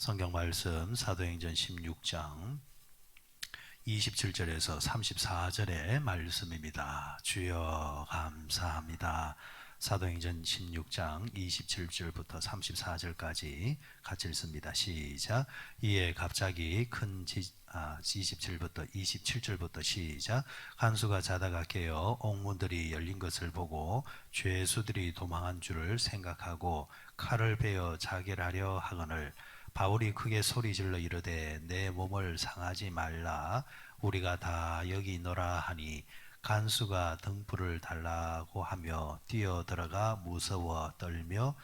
성경 말씀 사도행전 16장 27절에서 34절의 말씀입니다. 주여 감사합니다. 사도행전 16장 27절부터 34절까지 같이 읽습니다. 시작. 이에 갑자기 27절부터 27절부터 시작. 간수가 자다가 깨어 옥문들이 열린 것을 보고 죄수들이 도망한 줄을 생각하고 칼을 베어 자결하려 하거늘 바울이 크게 소리질러 이르되 내 몸을 상하지 말라. 우리가 다 여기 있노라 하니 간수가 등불을 달라고 하며 뛰어들어가 무서워 떨며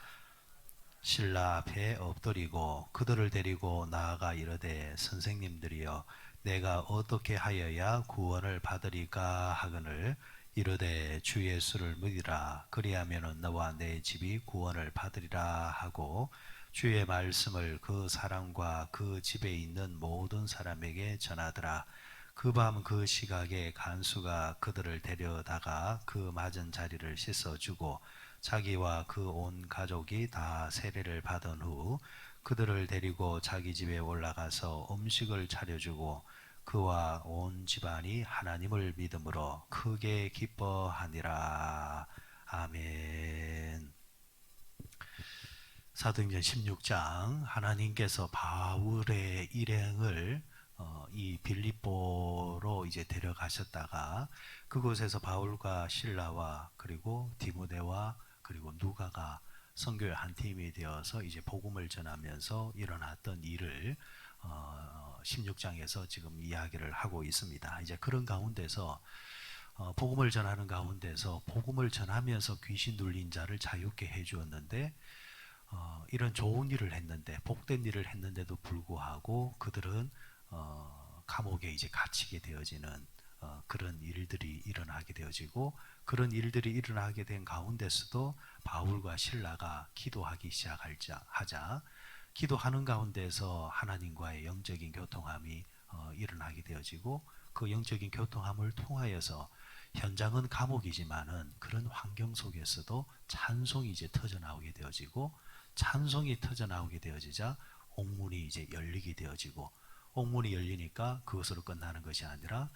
신라 앞에 엎드리고 그들을 데리고 나아가 이르되 선생님들이여 내가 어떻게 하여야 구원을 받으리까 하거늘 이르되 주 예수를 믿으라. 그리하면 너와 내 집이 구원을 받으리라 하고 주의 말씀을 그 사람과 그 집에 있는 모든 사람에게 전하더라. 그 밤 그 시각에 간수가 그들을 데려다가 그 맞은 자리를 씻어주고 자기와 그 온 가족이 다 세례를 받은 후 그들을 데리고 자기 집에 올라가서 음식을 차려주고 그와 온 집안이 하나님을 믿음으로 크게 기뻐하니라. 아멘. 사도행전 16장 하나님께서 바울의 일행을 이 빌립보로 이제 데려가셨다가 그곳에서 바울과 실라와 그리고 디모데와 그리고 누가가 선교의 한 팀이 되어서 이제 복음을 전하면서 일어났던 일을 16장에서 지금 이야기를 하고 있습니다. 이제 그런 가운데서 복음을 전하는 가운데서 복음을 전하면서 귀신 눌린 자를 자유케 해주었는데 이런 좋은 일을 했는데 복된 일을 했는데도 불구하고 그들은 감옥에 이제 갇히게 되어지는 그런 일들이 일어나게 되어지고 그런 일들이 일어나게 된 가운데서도 바울과 실라가 기도하기 시작하자 기도하는 가운데서 하나님과의 영적인 교통함이 일어나게 되어지고 그 영적인 교통함을 통하여서 현장은 감옥이지만은 그런 환경 속에서도 찬송이 이제 터져 나오게 되어지고 찬송이 터져 나오게 되어지자 옥문이 이제 열리게 되어지고 옥문이 열리니까 그것으로 끝나는 것이 아니라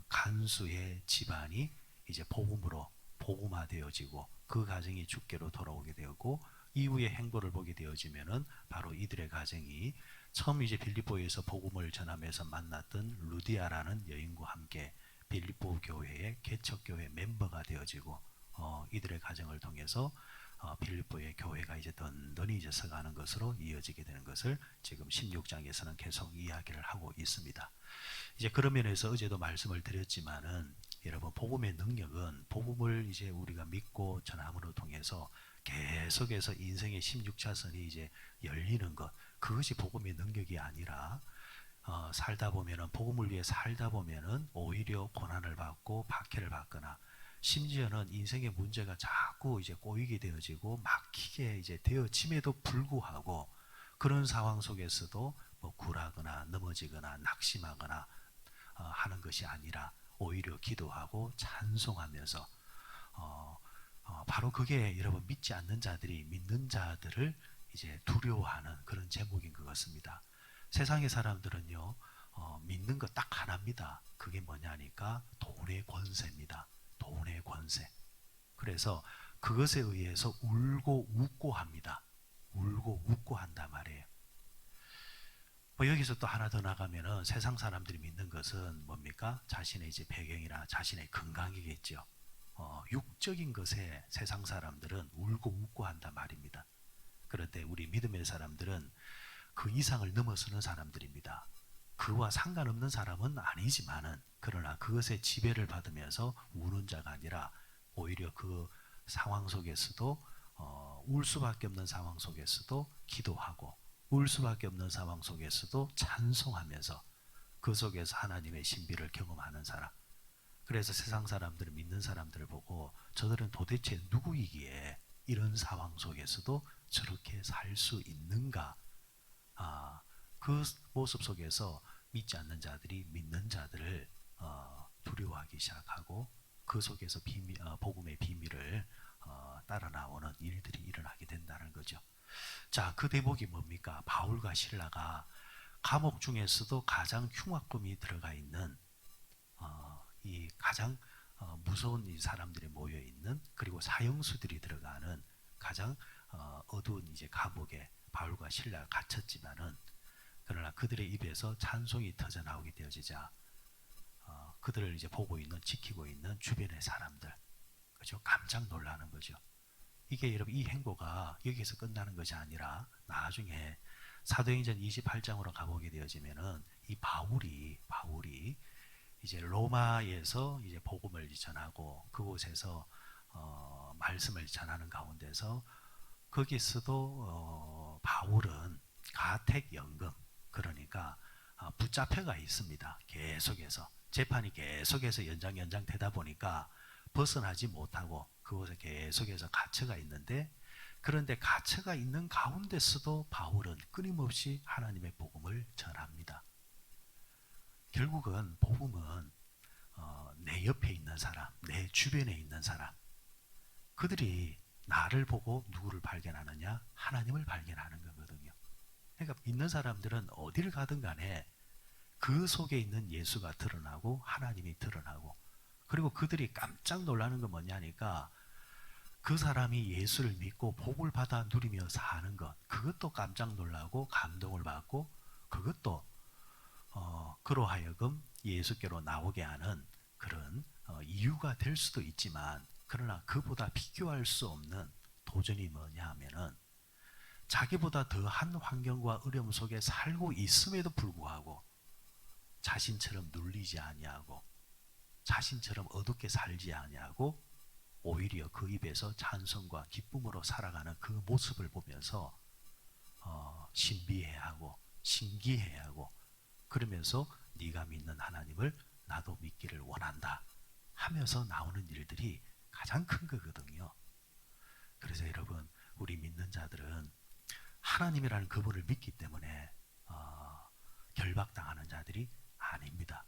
간수의 집안이 이제 복음으로 복음화되어지고 그 가정이 주께로 돌아오게 되었고 이후의 행보를 보게 되어지면은 바로 이들의 가정이 처음 이제 빌립보에서 복음을 전하면서 만났던 루디아라는 여인과 함께 빌립보 교회의 개척교회 멤버가 되어지고 이들의 가정을 통해서 빌립보의 교회가 이제 든든히 이제 서가는 것으로 이어지게 되는 것을 지금 16장에서는 계속 이야기를 하고 있습니다. 이제 그런 면에서 어제도 말씀을 드렸지만은 여러분 복음의 능력은 복음을 이제 우리가 믿고 전함으로 통해서 계속해서 인생의 16차선이 이제 열리는 것 그것이 복음의 능력이 아니라 살다 보면은 복음을 위해 살다 보면은 오히려 고난을 받고 박해를 받거나 심지어는 인생의 문제가 자꾸 이제 꼬이게 되어지고 막히게 이제 되어짐에도 불구하고 그런 상황 속에서도 뭐 굴하거나 넘어지거나 낙심하거나 하는 것이 아니라 오히려 기도하고 찬송하면서 바로 그게 여러분 믿지 않는 자들이 믿는 자들을 이제 두려워하는 그런 제목인 것 같습니다. 세상의 사람들은요 믿는 것 딱 하나입니다. 그게 뭐냐니까 돈의 권세입니다. 돈의 권세. 그래서 그것에 의해서 울고 웃고 합니다. 울고 웃고 한단 말이에요. 뭐 여기서 또 하나 더 나가면은 세상 사람들이 믿는 것은 뭡니까? 자신의 이제 배경이나 자신의 건강이겠죠. 육적인 것에 세상 사람들은 울고 웃고 한단 말입니다. 그런데 우리 믿음의 사람들은 그 이상을 넘어서는 사람들입니다. 그와 상관없는 사람은 아니지만은 그러나 그것에 지배를 받으면서 우는 자가 아니라 오히려 그 상황 속에서도 울 수밖에 없는 상황 속에서도 기도하고 울 수밖에 없는 상황 속에서도 찬송하면서 그 속에서 하나님의 신비를 경험하는 사람. 그래서 세상 사람들을 믿는 사람들을 보고 저들은 도대체 누구이기에 이런 상황 속에서도 저렇게 살 수 있는가? 그 모습 속에서 믿지 않는 자들이 믿는 자들을 두려워하기 시작하고 그 속에서 복음의 비밀을 따라 나오는 일들이 일어나게 된다는 거죠. 자, 그 대목이 뭡니까? 바울과 실라가 감옥 중에서도 가장 흉악범이 들어가 있는 이 가장 무서운 이 사람들이 모여 있는, 그리고 사형수들이 들어가는 가장 어두운 이제 감옥에 바울과 실라가 갇혔지만은, 그러나 그들의 입에서 찬송이 터져 나오게 되어지자 그들을 이제 보고 있는, 지키고 있는 주변의 사람들, 그죠? 깜짝 놀라는 거죠. 이게 여러분, 이 행보가 여기서 끝나는 것이 아니라 나중에 사도행전 28장으로 가보게 되어지면은 이 바울이 이제 로마에서 이제 복음을 전하고 그곳에서 말씀을 전하는 가운데서 거기서도 바울은 가택연금, 그러니까 붙잡혀가 있습니다. 계속해서 재판이 계속해서 연장되다 보니까 벗어나지 못하고 그곳에 계속해서 갇혀가 있는데, 그런데 갇혀가 있는 가운데서도 바울은 끊임없이 하나님의 복음을 전합니다. 결국은 복음은 내 옆에 있는 사람, 내 주변에 있는 사람, 그들이 나를 보고 누구를 발견하느냐? 하나님을 발견하는 거거든요. 그러니까 믿는 사람들은 어디를 가든 간에 그 속에 있는 예수가 드러나고 하나님이 드러나고, 그리고 그들이 깜짝 놀라는 건 뭐냐니까 그 사람이 예수를 믿고 복을 받아 누리며 사는 것, 그것도 깜짝 놀라고 감동을 받고, 그것도 그로 하여금 예수께로 나오게 하는 그런 이유가 될 수도 있지만, 그러나 그보다 비교할 수 없는 도전이 뭐냐 하면은 자기보다 더한 환경과 어려움 속에 살고 있음에도 불구하고 자신처럼 눌리지 아니하고 자신처럼 어둡게 살지 아니하고 오히려 그 입에서 찬송과 기쁨으로 살아가는 그 모습을 보면서 신비해하고 신기해하고, 그러면서 네가 믿는 하나님을 나도 믿기를 원한다 하면서 나오는 일들이 가장 큰 거거든요. 그래서 여러분, 우리 믿는 자들은 하나님이라는 그분을 믿기 때문에 결박당하는 자들이 아닙니다.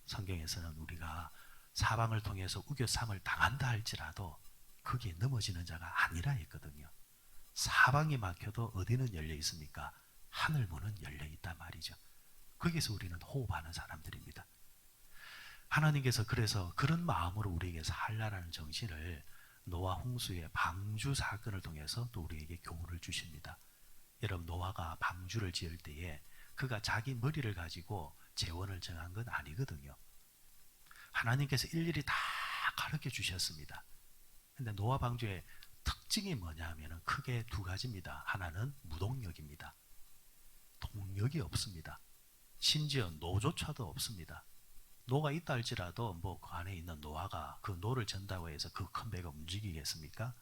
성경에서는 우리가 사방을 통해서 우겨쌈을 당한다 할지라도 거기에 넘어지는 자가 아니라 했거든요. 사방이 막혀도 어디는 열려 있습니까? 하늘문은 열려 있단 말이죠. 거기서 우리는 호흡하는 사람들입니다. 하나님께서 그래서 그런 마음으로 우리에게 살라라는 정신을 노아 홍수의 방주 사건을 통해서 또 우리에게 교훈을 주십니다. 여러분, 노아가 방주를 지을 때에 그가 자기 머리를 가지고 재원을 정한 건 아니거든요. 하나님께서 일일이 다 가르쳐 주셨습니다. 근데 노아 방주의 특징이 뭐냐 하면 크게 두 가지입니다. 하나는 무동력입니다. 동력이 없습니다. 심지어 노조차도 없습니다. 노가 있다 할지라도 뭐 그 안에 있는 노아가 그 노를 전다고 해서 그 큰 배가 움직이겠습니까?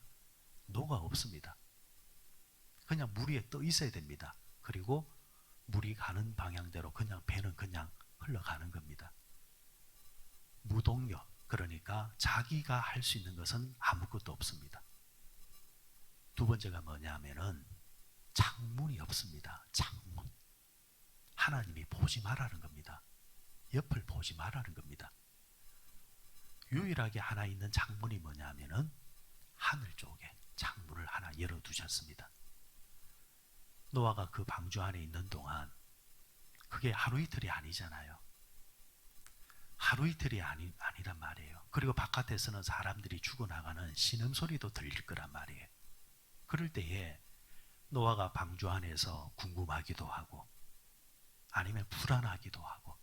노가 없습니다. 그냥 물 위에 떠 있어야 됩니다. 그리고 물이 가는 방향대로 그냥 배는 그냥 흘러가는 겁니다. 무동력, 그러니까 자기가 할 수 있는 것은 아무것도 없습니다. 두 번째가 뭐냐 하면은 창문이 없습니다. 창문. 하나님이 보지 말라는 겁니다. 옆을 보지 말라는 겁니다. 유일하게 하나 있는 창문이 뭐냐 하면은 하늘 쪽에 창문을 하나 열어두셨습니다. 노아가 그 방주 안에 있는 동안 그게 하루 이틀이 아니잖아요. 하루 이틀이 아니란 말이에요. 그리고 바깥에서는 사람들이 죽어나가는 신음소리도 들릴 거란 말이에요. 그럴 때에 노아가 방주 안에서 궁금하기도 하고 아니면 불안하기도 하고,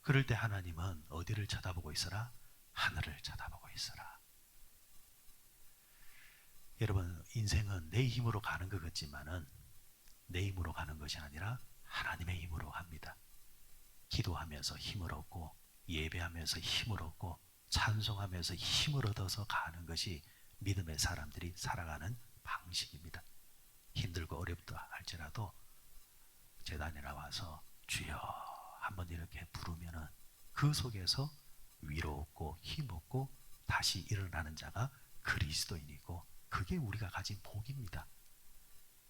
그럴 때 하나님은 어디를 쳐다보고 있어라? 하늘을 쳐다보고 있어라. 여러분, 인생은 내 힘으로 가는 것 같지만은 내 힘으로 가는 것이 아니라 하나님의 힘으로 갑니다. 기도하면서 힘을 얻고 예배하면서 힘을 얻고 찬송하면서 힘을 얻어서 가는 것이 믿음의 사람들이 살아가는 방식입니다. 힘들고 어렵다 할지라도 제단에 나와서 주여 한번 이렇게 부르면은 그 속에서 위로 얻고 힘 얻고 다시 일어나는 자가 그리스도인이고, 그게 우리가 가진 복입니다.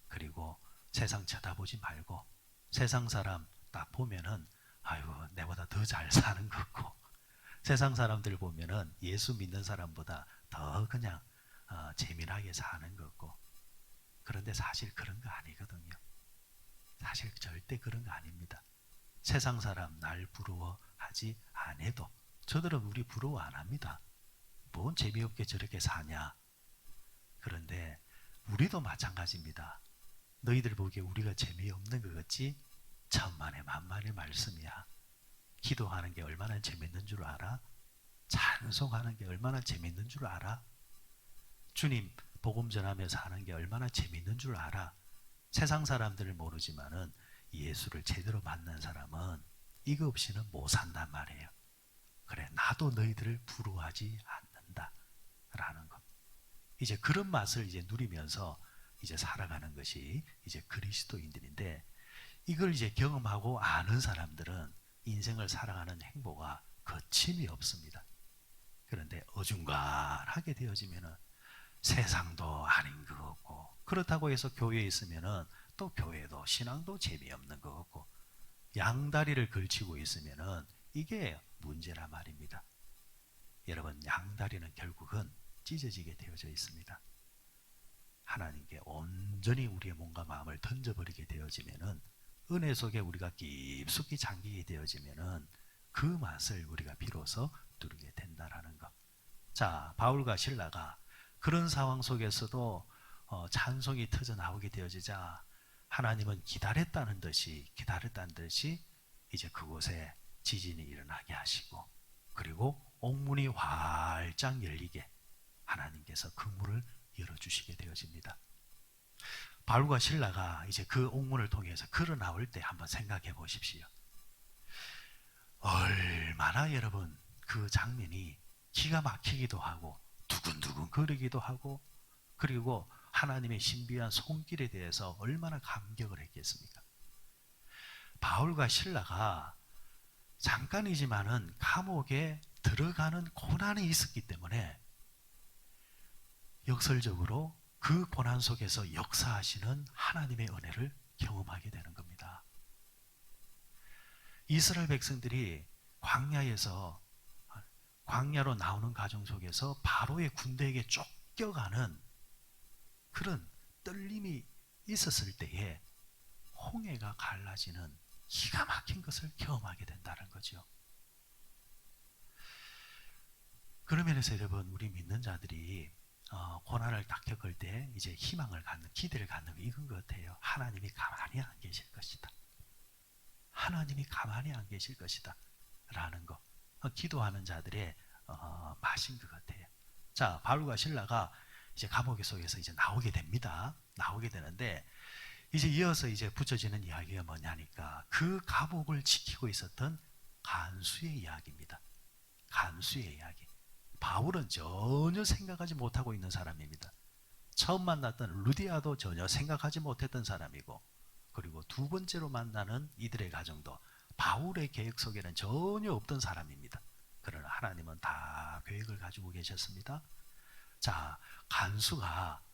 그리고 세상 쳐다보지 말고 세상 사람 딱 보면은 아유 내보다 더 잘 사는 것 같고, 세상 사람들 보면은 예수 믿는 사람보다 더 그냥 재미나게 사는 것 같고, 그런데 사실 그런 거 아니거든요. 사실 절대 그런 거 아닙니다. 세상 사람 날 부러워하지 않아도 저들은 우리 부러워 안 합니다. 뭔 재미없게 저렇게 사냐. 그런데 우리도 마찬가지입니다. 너희들 보기에 우리가 재미없는 것 같지? 천만의 만만의 말씀이야. 기도하는 게 얼마나 재밌는 줄 알아? 찬송하는 게 얼마나 재밌는 줄 알아? 주님 복음 전하면서 하는 게 얼마나 재밌는 줄 알아? 세상 사람들을 모르지만은 예수를 제대로 만난 사람은 이거 없이는 못 산단 말이에요. 그래, 나도 너희들을 부러워하지 않는다 라는 것. 이제 그런 맛을 이제 누리면서 이제 살아가는 것이 이제 그리스도인들인데, 이걸 이제 경험하고 아는 사람들은 인생을 살아가는 행보가 거침이 없습니다. 그런데 어중간하게 되어지면은 세상도 아닌 것 같고, 그렇다고 해서 교회에 있으면은 또 교회도 신앙도 재미없는 것 같고, 양다리를 걸치고 있으면은 이게 문제란 말입니다. 여러분, 양다리는 결국은 찢어지게 되어져 있습니다. 하나님께 온전히 우리의 몸과 마음을 던져버리게 되어지면은, 은혜 속에 우리가 깊숙이 잠기게 되어지면은 그 맛을 우리가 비로소 누리게 된다라는 것. 자, 바울과 실라가 그런 상황 속에서도 찬송이 터져 나오게 되어지자 하나님은 기다렸다는 듯이 이제 그곳에 지진이 일어나게 하시고, 그리고 옥문이 활짝 열리게 하나님께서 그 문을 열어주시게 되어집니다. 바울과 실라가 이제 그 옥문을 통해서 걸어 나올 때 한번 생각해 보십시오. 얼마나 여러분 그 장면이 기가 막히기도 하고 두근두근 거리기도 하고, 그리고 하나님의 신비한 손길에 대해서 얼마나 감격을 했겠습니까? 바울과 실라가 잠깐이지만은 감옥에 들어가는 고난이 있었기 때문에 역설적으로 그 고난 속에서 역사하시는 하나님의 은혜를 경험하게 되는 겁니다. 이스라엘 백성들이 광야로 나오는 과정 속에서 바로의 군대에게 쫓겨가는 그런 떨림이 있었을 때에 홍해가 갈라지는 기가 막힌 것을 경험하게 된다는 거죠. 그런 면에서 여러분, 우리 믿는 자들이 고난을 딱 겪을 때 이제 희망을 갖는, 기대를 갖는 이건 것 같아요. 하나님이 가만히 안 계실 것이다. 하나님이 가만히 안 계실 것이다 라는 거, 기도하는 자들의 맛인 것 같아요. 자, 바울과 실라가 이제 감옥 속에서 이제 나오게 됩니다. 나오게 되는데, 이제 이어서 이제 붙여지는 이야기가 뭐냐니까 그 감옥을 지키고 있었던 간수의 이야기입니다. 간수의 이야기. 바울은 전혀 생각하지 못하고 있는 사람입니다. 처음 만났던 루디아도 전혀 생각하지 못했던 사람이고, 그리고 두 번째로 만나는 이들의 가정도 바울의 계획 속에는 전혀 없던 사람입니다. 그러나 하나님은 다 계획을 가지고 계셨습니다. 자, 간수가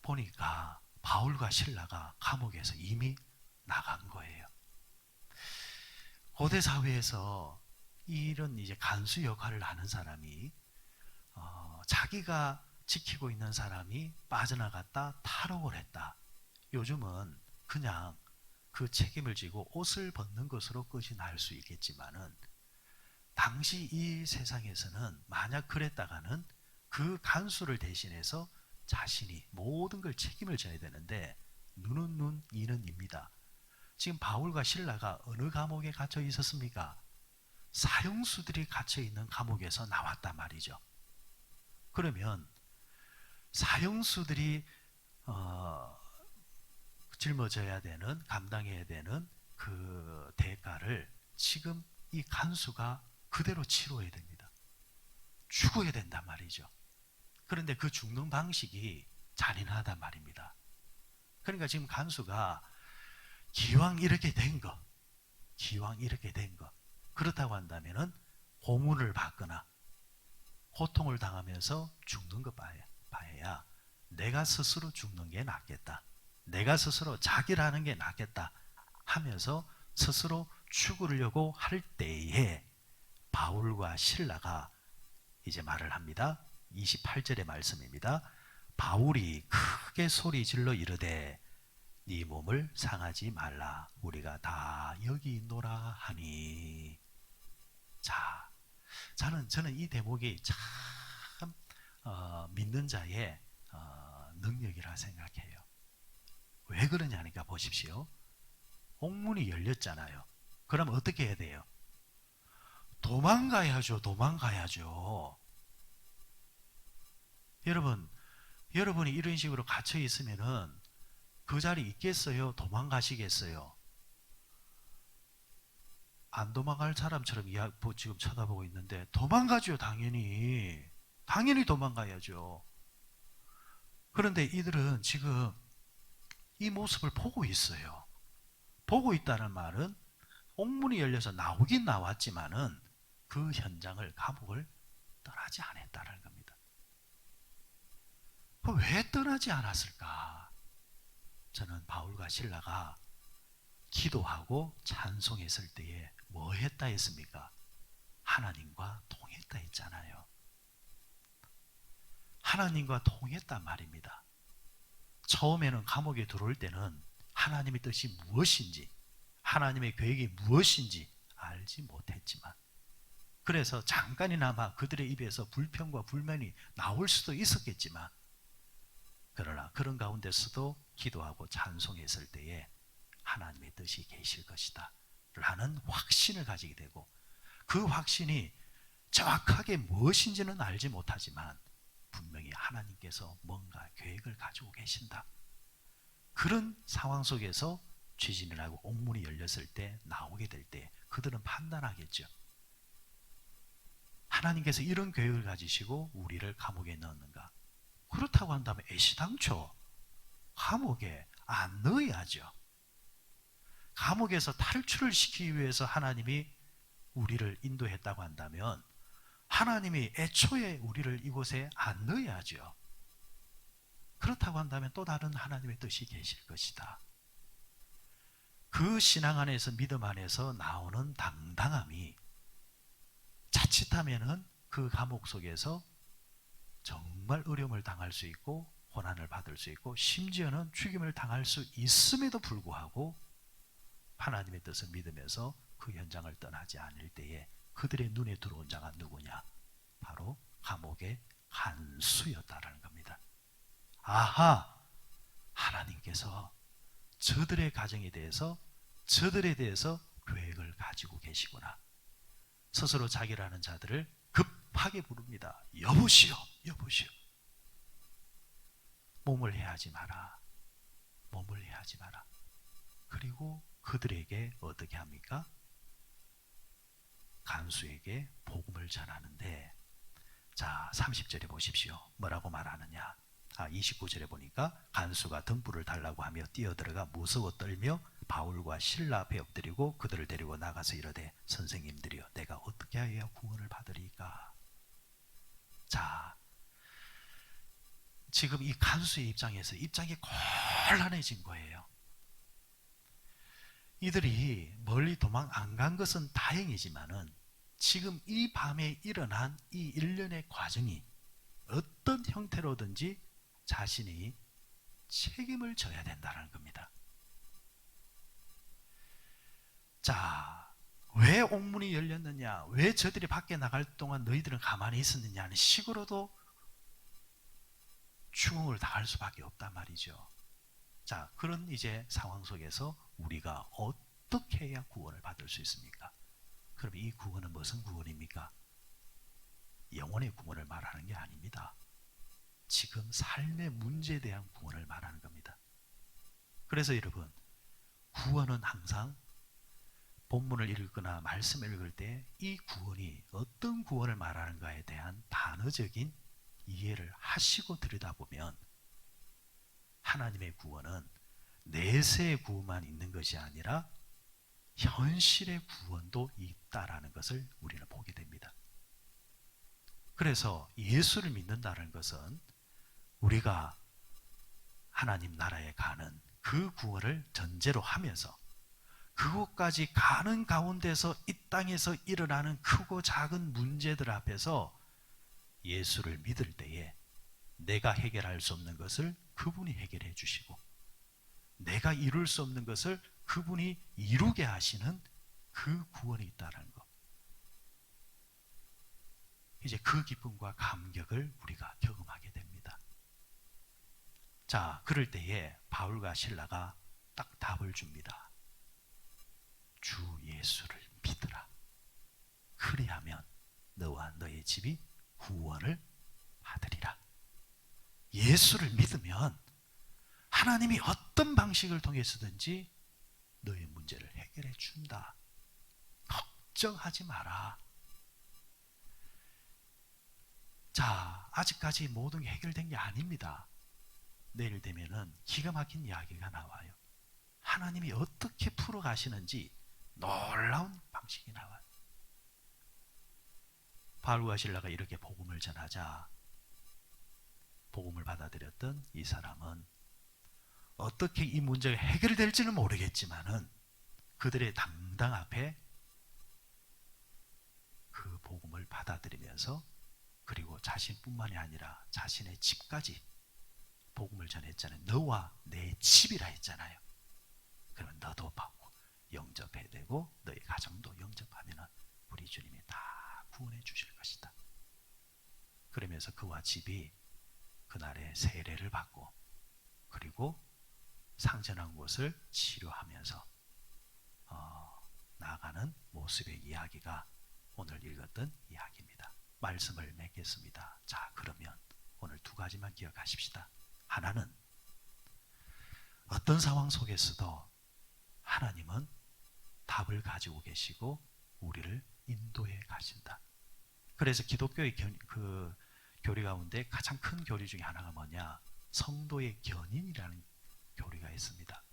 보니까 바울과 실라가 감옥에서 이미 나간 거예요. 고대 사회에서 이런 이제 간수 역할을 하는 사람이 자기가 지키고 있는 사람이 빠져나갔다 탈옥을 했다. 요즘은 그냥 그 책임을 지고 옷을 벗는 것으로 끝이 날 수 있겠지만은, 당시 이 세상에서는 만약 그랬다가는 그 간수를 대신해서 자신이 모든 걸 책임을 져야 되는데, 눈은 눈, 이는 입니다. 지금 바울과 실라가 어느 감옥에 갇혀 있었습니까? 사형수들이 갇혀 있는 감옥에서 나왔단 말이죠. 그러면 사형수들이 짊어져야 되는, 감당해야 되는 그 대가를 지금 이 간수가 그대로 치러야 됩니다. 죽어야 된단 말이죠. 그런데 그 죽는 방식이 잔인하단 말입니다. 그러니까 지금 간수가 기왕 이렇게 된 거, 그렇다고 한다면은 고문을 받거나 고통을 당하면서 죽는 것 봐야 내가 스스로 죽는 게 낫겠다, 내가 스스로 자결하는 게 낫겠다 하면서 스스로 죽으려고 할 때에 바울과 실라가 이제 말을 합니다. 28절의 말씀입니다. 바울이 크게 소리 질러 이르되 네 몸을 상하지 말라 우리가 다 여기 있노라 하니. 자, 저는 이 대목이 참 믿는 자의 능력이라 생각해요. 왜 그러냐니까 보십시오. 옥문이 열렸잖아요. 그럼 어떻게 해야 돼요? 도망가야죠. 도망가야죠. 여러분이 이런 식으로 갇혀 있으면은 그 자리 있겠어요? 도망가시겠어요? 안 도망갈 사람처럼 지금 쳐다보고 있는데 도망가죠. 당연히. 당연히 도망가야죠. 그런데 이들은 지금 이 모습을 보고 있어요. 보고 있다는 말은 옥문이 열려서 나오긴 나왔지만은 그 현장을, 감옥을 떠나지 않았다는 겁니다. 왜 떠나지 않았을까? 저는 바울과 실라가 기도하고 찬송했을 때에 뭐 했다 했습니까? 하나님과 통했다 했잖아요. 하나님과 통했단 말입니다. 처음에는 감옥에 들어올 때는 하나님의 뜻이 무엇인지, 하나님의 계획이 무엇인지 알지 못했지만, 그래서 잠깐이나마 그들의 입에서 불평과 불만이 나올 수도 있었겠지만, 그러나 그런 가운데서도 기도하고 찬송했을 때에 하나님의 뜻이 계실 것이다 라는 확신을 가지게 되고, 그 확신이 정확하게 무엇인지는 알지 못하지만 분명히 하나님께서 뭔가 계획을 가지고 계신다, 그런 상황 속에서 죄진이 나고 옥문이 열렸을 때, 나오게 될 때 그들은 판단하겠죠. 하나님께서 이런 계획을 가지시고 우리를 감옥에 넣었는가? 그렇다고 한다면 애시당초 감옥에 안 넣어야죠. 감옥에서 탈출을 시키기 위해서 하나님이 우리를 인도했다고 한다면 하나님이 애초에 우리를 이곳에 안 넣어야죠. 그렇다고 한다면 또 다른 하나님의 뜻이 계실 것이다. 그 신앙 안에서, 믿음 안에서 나오는 당당함이 자칫하면은 그 감옥 속에서 정말 어려움을 당할 수 있고 고난을 받을 수 있고 심지어는 죽임을 당할 수 있음에도 불구하고 하나님의 뜻을 믿으면서 그 현장을 떠나지 않을 때에 그들의 눈에 들어온 자가 누구냐? 바로 감옥의 간수였다라는 겁니다. 아하! 하나님께서 저들의 가정에 대해서, 저들에 대해서 계획을 가지고 계시구나. 스스로 자기라는 자들을 급하게 부릅니다. 여보시오, 여보시오. 몸을 해하지 마라. 몸을 해하지 마라. 그리고 그들에게 어떻게 합니까? 간수에게 복음을 전하는데, 자 30절에 보십시오. 뭐라고 말하느냐? 29절에 보니까 간수가 등불을 달라고 하며 뛰어들어가 무서워 떨며 바울과 실라 앞에 엎드리고 그들을 데리고 나가서 이르되 선생님들이여 내가 어떻게 하여야 구원을 받으리까? 자, 지금 이 간수의 입장에서 입장이 곤란해진 거예요. 이들이 멀리 도망 안 간 것은 다행이지만은 지금 이 밤에 일어난 이 일련의 과정이 어떤 형태로든지 자신이 책임을 져야 된다는 겁니다. 자, 왜 옥문이 열렸느냐? 왜 저들이 밖에 나갈 동안 너희들은 가만히 있었느냐 하는 식으로도 추궁을 당할 수밖에 없단 말이죠. 자, 그런 이제 상황 속에서 우리가 어떻게 해야 구원을 받을 수 있습니까? 그럼 이 구원은 무슨 구원입니까? 영혼의 구원을 말하는 게 아닙니다. 지금 삶의 문제에 대한 구원을 말하는 겁니다. 그래서 여러분, 구원은 항상 본문을 읽거나 말씀을 읽을 때 이 구원이 어떤 구원을 말하는가에 대한 단어적인 이해를 하시고 들여다보면 하나님의 구원은 내세의 구원만 있는 것이 아니라 현실의 구원도 있다라는 것을 우리는 보게 됩니다. 그래서 예수를 믿는다는 것은 우리가 하나님 나라에 가는 그 구원을 전제로 하면서 그곳까지 가는 가운데서 이 땅에서 일어나는 크고 작은 문제들 앞에서 예수를 믿을 때에 내가 해결할 수 없는 것을 그분이 해결해 주시고, 내가 이룰 수 없는 것을 그분이 이루게 하시는 그 구원이 있다는 것. 이제 그 기쁨과 감격을 우리가 경험하게 됩니다. 자, 그럴 때에 바울과 실라가 딱 답을 줍니다. 주 예수를 믿으라. 그리하면 너와 너의 집이 구원을 받으리라. 예수를 믿으면 하나님이 어떤 방식을 통해서든지 너의 문제를 해결해 준다. 걱정하지 마라. 자, 아직까지 모든 게 해결된 게 아닙니다. 내일 되면은 기가 막힌 이야기가 나와요. 하나님이 어떻게 풀어가시는지 놀라운 방식이 나와요. 바울과 실라가 이렇게 복음을 전하자 복음을 받아들였던 이 사람은 어떻게 이 문제가 해결될지는 모르겠지만은 그들의 당당 앞에 그 복음을 받아들이면서, 그리고 자신뿐만이 아니라 자신의 집까지 복음을 전했잖아요. 너와 내 집이라 했잖아요. 그러면 너도 받고 영접해야 되고 너의 가정도 영접하면 우리 주님이 다 구원해 주실 것이다. 그러면서 그와 집이 그날의 세례를 받고, 그리고 상전한 곳을 치료하면서 나아가는 모습의 이야기가 오늘 읽었던 이야기입니다. 말씀을 맺겠습니다. 자, 그러면 오늘 두 가지만 기억하십시다. 하나는 어떤 상황 속에서도 하나님은 답을 가지고 계시고 우리를 인도해 가신다. 그래서 기독교의 교리 가운데 가장 큰 교리 중에 하나가 뭐냐? 성도의 견인이라는 교리가 있습니다.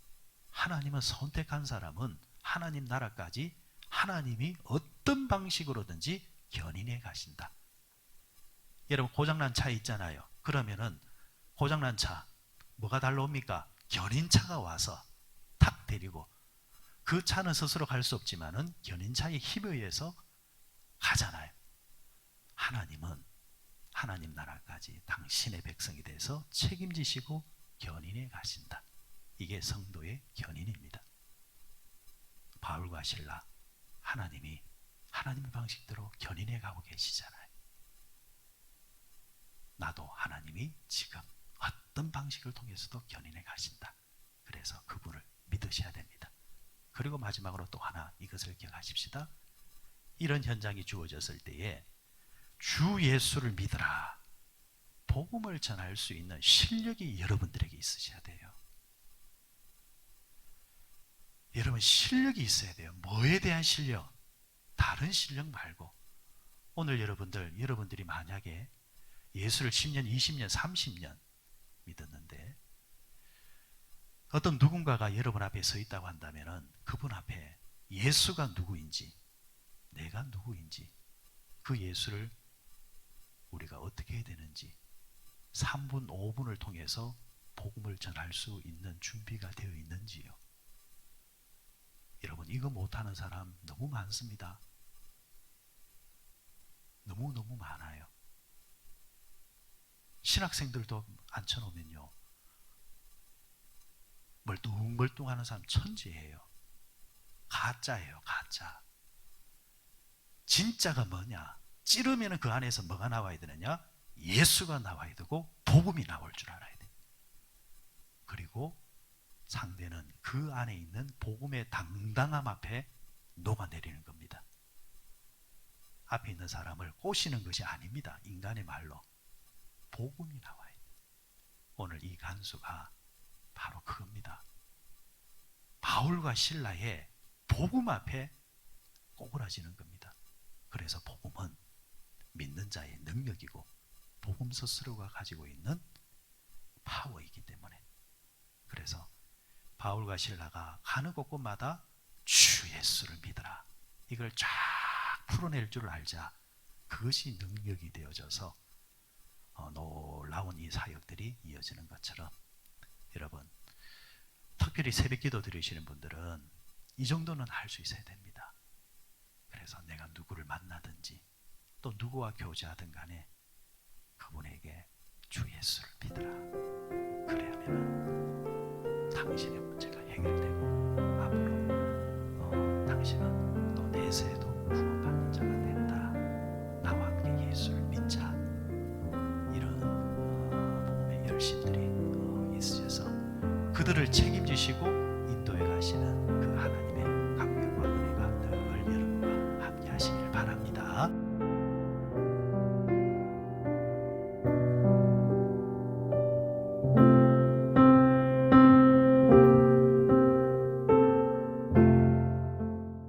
하나님은 선택한 사람은 하나님 나라까지 하나님이 어떤 방식으로든지 견인해 가신다. 여러분, 고장난 차 있잖아요. 그러면은 고장난 차 뭐가 달라옵니까? 견인차가 와서 탁 데리고, 그 차는 스스로 갈 수 없지만은 견인차의 힘에 의해서 가잖아요. 하나님은 하나님 나라까지 당신의 백성이 돼서 책임지시고 견인해 가신다. 이게 성도의 견인입니다. 바울과 실라, 하나님이 하나님의 방식대로 견인해 가고 계시잖아요. 나도 하나님이 지금 어떤 방식을 통해서도 견인해 가신다. 그래서 그분을 믿으셔야 됩니다. 그리고 마지막으로 또 하나, 이것을 기억하십시다. 이런 현장이 주어졌을 때에 주 예수를 믿으라. 복음을 전할 수 있는 실력이 여러분들에게 있으셔야 돼요. 여러분, 실력이 있어야 돼요. 뭐에 대한 실력? 다른 실력 말고. 오늘 여러분들이 만약에 예수를 10년, 20년, 30년 믿었는데 어떤 누군가가 여러분 앞에 서 있다고 한다면 그분 앞에 예수가 누구인지, 내가 누구인지, 그 예수를 우리가 어떻게 해야 되는지 3분, 5분을 통해서 복음을 전할 수 있는 준비가 되어 있는지요. 여러분, 이거 못하는 사람 너무 많습니다. 너무너무 많아요. 신학생들도 앉혀놓으면요, 멀뚱멀뚱하는 사람 천지예요. 가짜예요, 가짜. 진짜가 뭐냐? 찌르면 그 안에서 뭐가 나와야 되느냐? 예수가 나와야 되고 복음이 나올 줄 알아야 돼. 그리고 상대는 그 안에 있는 복음의 당당함 앞에 녹아내리는 겁니다. 앞에 있는 사람을 꼬시는 것이 아닙니다. 인간의 말로 복음이 나와야 돼. 오늘 이 간수가 바로 그겁니다. 바울과 실라의 복음 앞에 꼬꾸라지는 겁니다. 그래서 복음은 믿는 자의 능력이고 복음 스스로가 가지고 있는 파워이기 때문에, 그래서 바울과 실라가 가는 곳곳마다 주 예수를 믿으라, 이걸 쫙 풀어낼 줄 알자. 그것이 능력이 되어져서 놀라운 이 사역들이 이어지는 것처럼, 여러분, 특별히 새벽기도 드리시는 분들은 이 정도는 할 수 있어야 됩니다. 그래서 내가 누구를 만나든지 또 누구와 교제하든 간에 그분에게 주 예수를 믿으라. 그래야면 당신의 문제가 해결되고 앞으로 당신은 또 내세에도 구원받는 자가 된다. 나와 함께 예수를 믿자. 이런 복음의 열심들이 있으셔서 그들을 책임지시고 인도해 가시는